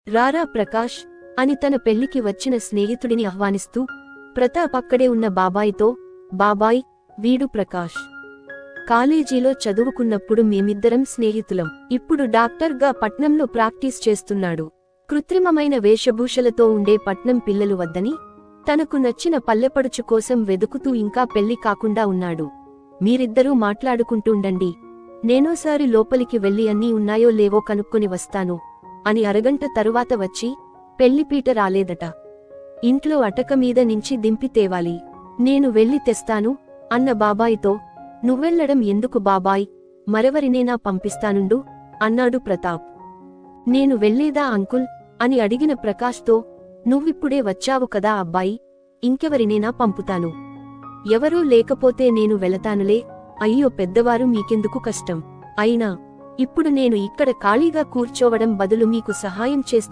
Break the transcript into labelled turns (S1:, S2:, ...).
S1: రారా ప్రకాష్ అని తన పెళ్లికి వచ్చిన స్నేహితుడిని ఆహ్వానిస్తూ ప్రతాప్ అక్కడే ఉన్న బాబాయితో, బాబాయ్, వీడు ప్రకాష్. కాలేజీలో చదువుకున్నప్పుడు మేమిద్దరం స్నేహితులం. ఇప్పుడు డాక్టర్గా పట్నంలో ప్రాక్టీస్ చేస్తున్నాడు. కృత్రిమమైన వేషభూషలతో ఉండే పట్నం పిల్లలు వద్దని తనకు నచ్చిన పల్లెపడుచు కోసం వెదుకుతూ ఇంకా పెళ్లి కాకుండా ఉన్నాడు. మీరిద్దరూ మాట్లాడుకుంటుండండి, నేనోసారి లోపలికి వెళ్ళి అన్నీ ఉన్నాయో లేవో కనుక్కొని వస్తాను అని అరగంట తరువాత వచ్చి, పెళ్లిపీట రాలేదట, ఇంట్లో అటక మీద నుంచి దింపి తేవాలి, నేను వెళ్ళి తెస్తాను అన్న బాబాయితో, నువ్వెళ్లడం ఎందుకు బాబాయ్, మరెవరినేనా పంపిస్తానుండు అన్నాడు ప్రతాప్. నేను వెళ్ళేదా అంకుల్ అని అడిగిన ప్రకాష్తో, నువ్విప్పుడే వచ్చావు కదా అబ్బాయి, ఇంకెవరినేనా పంపుతాను, ఎవరూ లేకపోతే నేను వెళతానులే, అయ్యో పెద్దవారు మీకెందుకు కష్టం, అయినా ఇప్పుడు నేను ఇక్కడ ఖాళీగా కూర్చోవడం బదులు మీకు సహాయం చేస్తాను.